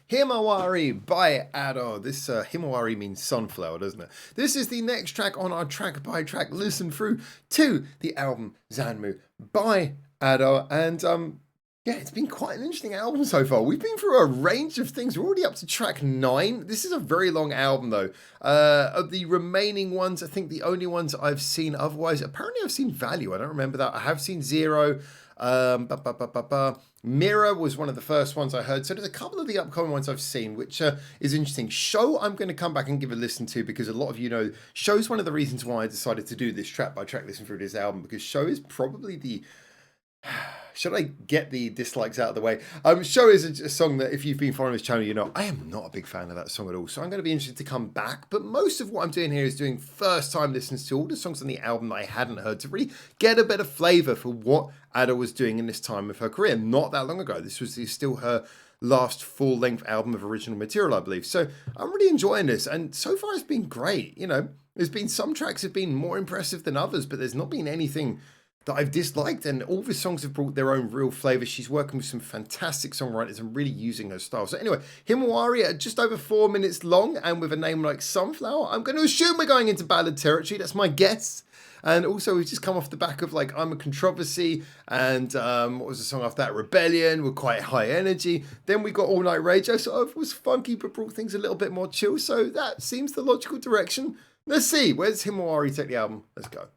Himawari by Ado. This Himawari means sunflower, doesn't it? This is the next track on our track by track listen through to the album Zanmu by Ado. And yeah, it's been quite an interesting album so far. We've been through a range of things. We're already up to track 9. This is a very long album though. Of the remaining ones, I think the only ones I've seen otherwise, apparently I've seen Value. I don't remember that. I have seen Zero. Mirror was one of the first ones I heard. So there's a couple of the upcoming ones I've seen, which is interesting. Show I'm going to come back and give a listen to because a lot of you know Show's one of the reasons why I decided to do this track by track listen through this album, because Show is probably the... Should I get the dislikes out of the way? Show is a song that if you've been following this channel, you know I am not a big fan of that song at all. So I'm going to be interested to come back. But most of what I'm doing here is doing first time listens to all the songs on the album that I hadn't heard to really get a better flavour for what Ado was doing in this time of her career. Not that long ago. This was still her last full-length album of original material, I believe. So I'm really enjoying this. And so far it's been great. You know, there's been some tracks have been more impressive than others, but there's not been anything that I've disliked, and all the songs have brought their own real flavour. She's working with some fantastic songwriters and really using her style. So anyway, Himawari at just over 4 minutes long, and with a name like Sunflower, I'm going to assume we're going into ballad territory. That's my guess. And also, we've just come off the back of like I'm a Controversy, and what was the song after that? Rebellion. We're quite high energy. Then we got All Night Rage. I sort of was funky, but brought things a little bit more chill. So that seems the logical direction. Let's see. Where's Himawari take the album? Let's go.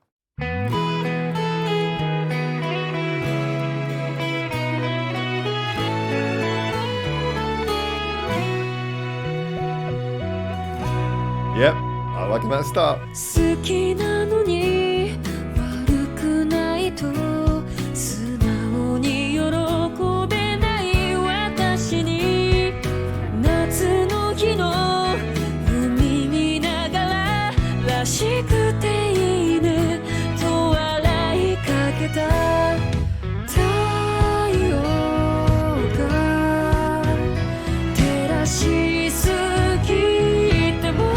Yep, I like that start. 好きなのに悪くないと素直に喜べない私に夏の日の海見ながららしくていいねと笑いかけた太陽が照らしすぎても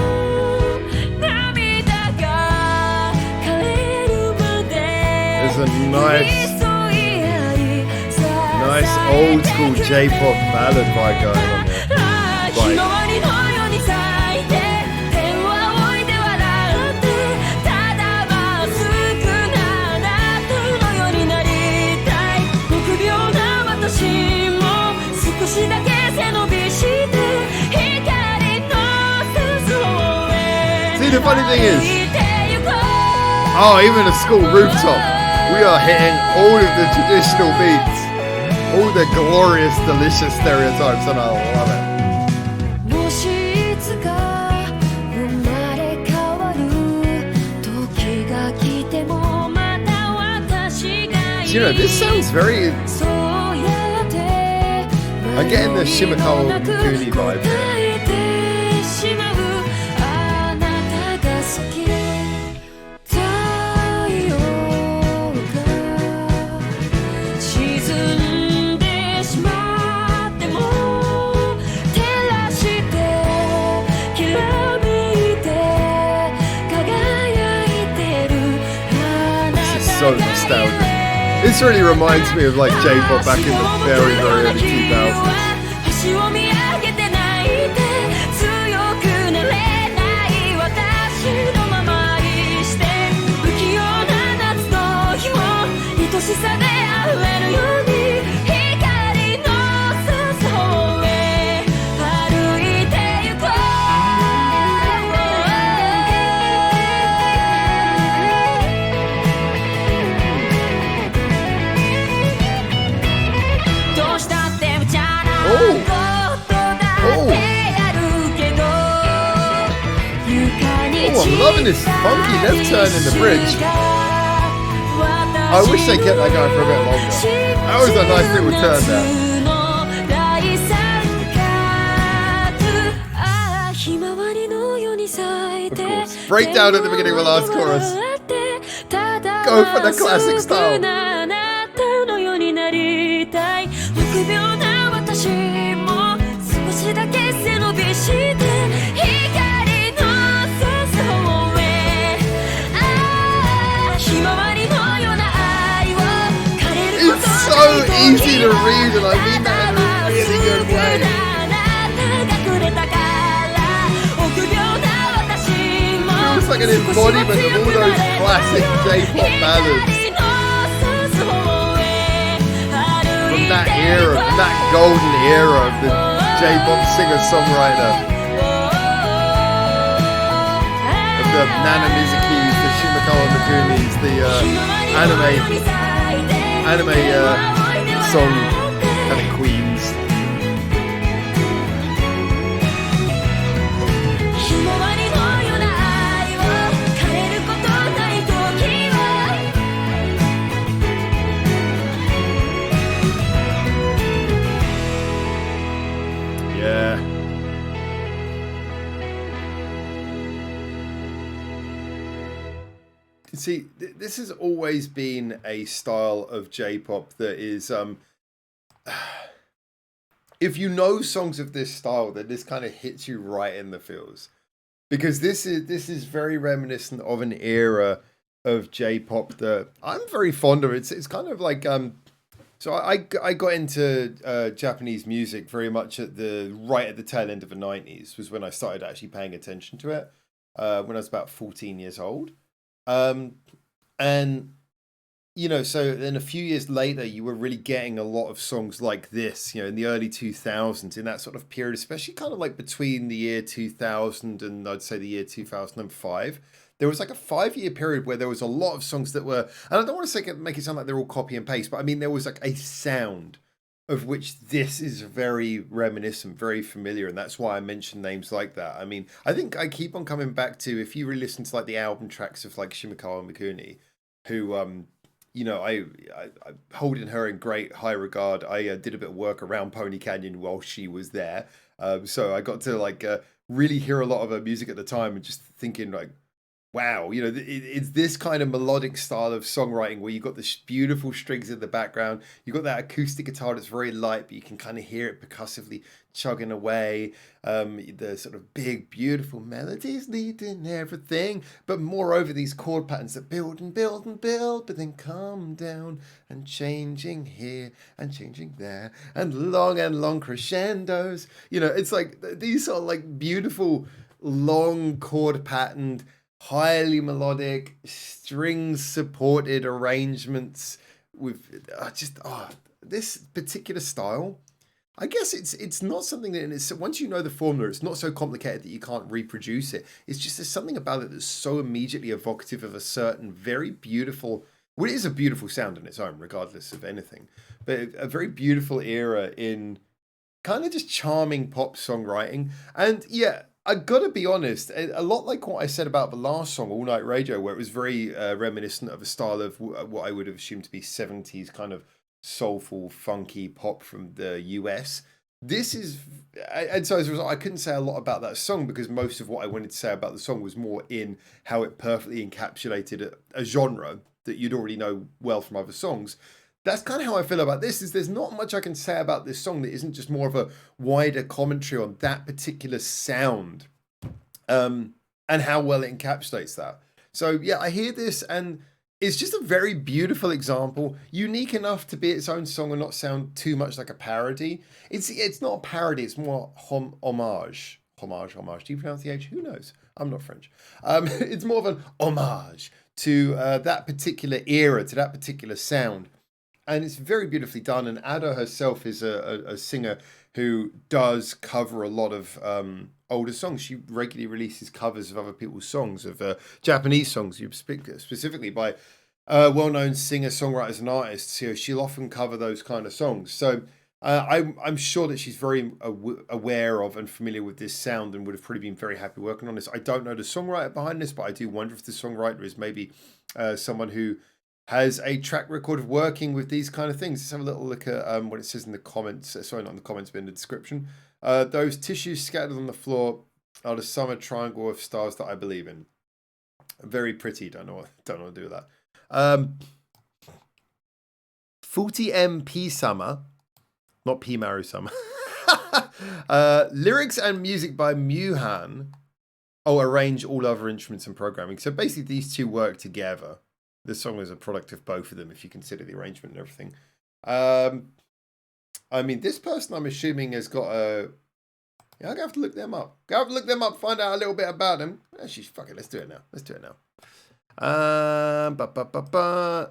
a nice old school J-pop ballad vibe going on there. See, the funny thing is, oh, even a school rooftop. We are hitting all of the traditional beats, all the glorious, delicious stereotypes, and I love it. You know, this sounds very... I'm getting the Shimakawa Goonie vibe here. So nostalgic. This really reminds me of like J-pop back in the very, very early 2000s. I'm loving this funky left turn in the bridge. I wish they kept that going for a bit longer. That was a nice little turn there. Of course. Breakdown at the beginning of the last chorus. Go for the classic style. It's so easy to read, and I mean that in a really good way. an embodiment of all those classic J-pop ballads from that era, from that golden era of the J-pop singer-songwriter, of the Nana Mizukis, the Shimakawa Mikunis, the anime song kind of queens. See, this has always been a style of J-pop that is, if you know songs of this style, then this kind of hits you right in the feels, because this is very reminiscent of an era of J-pop that I'm very fond of. It's kind of like so I got into Japanese music very much right at the tail end of the 90s was when I started actually paying attention to it, when I was about 14 years old. And you know, so then a few years later, you were really getting a lot of songs like this, you know, in the early 2000s, in that sort of period, especially kind of like between the year 2000 and I'd say the year 2005. There was like a 5-year period where there was a lot of songs that were, and I don't want to say make it sound like they're all copy and paste, but I mean, there was like a sound of which this is very reminiscent, very familiar, and that's why I mention names like that. I mean, I think I keep on coming back to, if you really listen to like the album tracks of like Shimakawa Mikuni, who you know, I hold in her in great high regard. I did a bit of work around Pony Canyon while she was there, so I got to like really hear a lot of her music at the time, and just thinking like, wow, you know, it's this kind of melodic style of songwriting where you've got this beautiful strings in the background. You've got that acoustic guitar that's very light, but you can kind of hear it percussively chugging away. The sort of big, beautiful melodies leading everything. But moreover, these chord patterns that build and build and build, but then come down and changing here and changing there. And long crescendos. You know, it's like these are like beautiful, long chord patterned, highly melodic, strings supported arrangements with this particular style. I guess it's not something that, it's, once you know the formula, it's not so complicated that you can't reproduce it. It's just there's something about it that's so immediately evocative of a certain very beautiful, well, it is a beautiful sound in its own, regardless of anything, but a very beautiful era in kind of just charming pop songwriting. And yeah, I gotta be honest, a lot like what I said about the last song, All Night Radio, where it was very reminiscent of a style of what I would have assumed to be 70s kind of soulful, funky pop from the US. This is, and so as a result, I couldn't say a lot about that song because most of what I wanted to say about the song was more in how it perfectly encapsulated a genre that you'd already know well from other songs. That's kind of how I feel about this, is there's not much I can say about this song that isn't just more of a wider commentary on that particular sound, and how well it encapsulates that. So yeah, I hear this and it's just a very beautiful example, unique enough to be its own song and not sound too much like a parody. It's not a parody, it's more homage. Homage. Do you pronounce the H? Who knows? I'm not French. It's more of an homage to that particular era, to that particular sound. And it's very beautifully done. And Ado herself is a singer who does cover a lot of older songs. She regularly releases covers of other people's songs, of Japanese songs, specifically by well-known singers, songwriters, and artists. You know, she'll often cover those kind of songs. So I'm sure that she's very aware of and familiar with this sound and would have probably been very happy working on this. I don't know the songwriter behind this, but I do wonder if the songwriter is maybe someone who has a track record of working with these kind of things. Let's have a little look at what it says in the comments. Sorry, not in the comments, but in the description. Those tissues scattered on the floor are the summer triangle of stars that I believe in. Very pretty. Don't know what to do with that. 40MP Summer, not P Maru Summer. Lyrics and music by Muhan. Oh, arrange all other instruments and programming. So basically, these two work together. This song is a product of both of them, if you consider the arrangement and everything. I mean, this person, I'm assuming, has got Yeah, I'm gonna have to look them up. Go have to look them up, find out a little bit about them. Actually, fuck it, let's do it now. Let's do it now.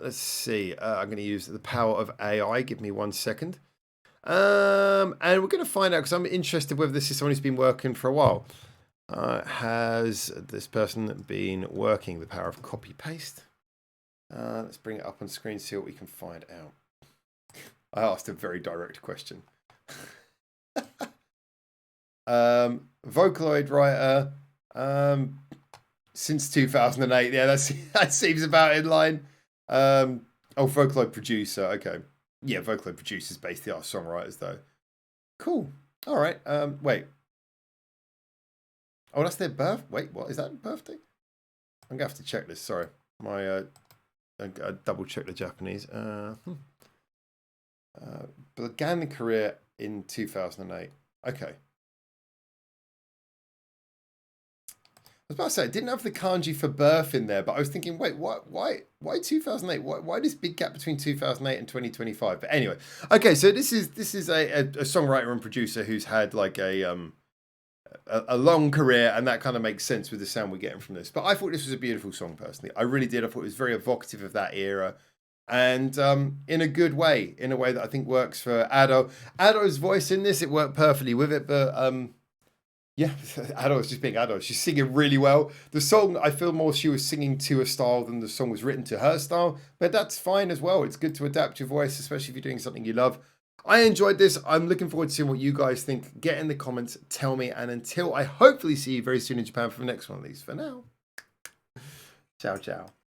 Let's see. I'm gonna use the power of AI. Give me 1 second. And we're gonna find out because I'm interested whether this is someone who's been working for a while. Has this person been working? The power of copy paste. Let's bring it up on screen, see what we can find out. I asked a very direct question. Vocaloid writer since 2008. Yeah, that seems about in line. Vocaloid producer. Okay, yeah, Vocaloid producers basically are songwriters though. Cool. All right. Wait. Oh, that's their birth. Wait, what is that birthday? I'm gonna have to check this. Sorry, my I double check the Japanese. Began the career in 2008. Okay. I was about to say, I didn't have the kanji for birth in there, but I was thinking, wait, why 2008? Why this big gap between 2008 and 2025? But anyway, okay, so this is a songwriter and producer who's had like a long career, and that kind of makes sense with the sound we're getting from this. But I thought this was a beautiful song, personally. I really did. I thought it was very evocative of that era, and in a good way, in a way that I think works for Ado. Ado's voice in this, it worked perfectly with it, but yeah, Ado was just being Ado. She's singing really well. The song, I feel more she was singing to a style than the song was written to her style, but that's fine as well. It's good to adapt your voice, especially if you're doing something you love. I enjoyed this. I'm looking forward to seeing what you guys think. Get in the comments, tell me, and until I hopefully see you very soon in Japan for the next one of these. For now, ciao, ciao.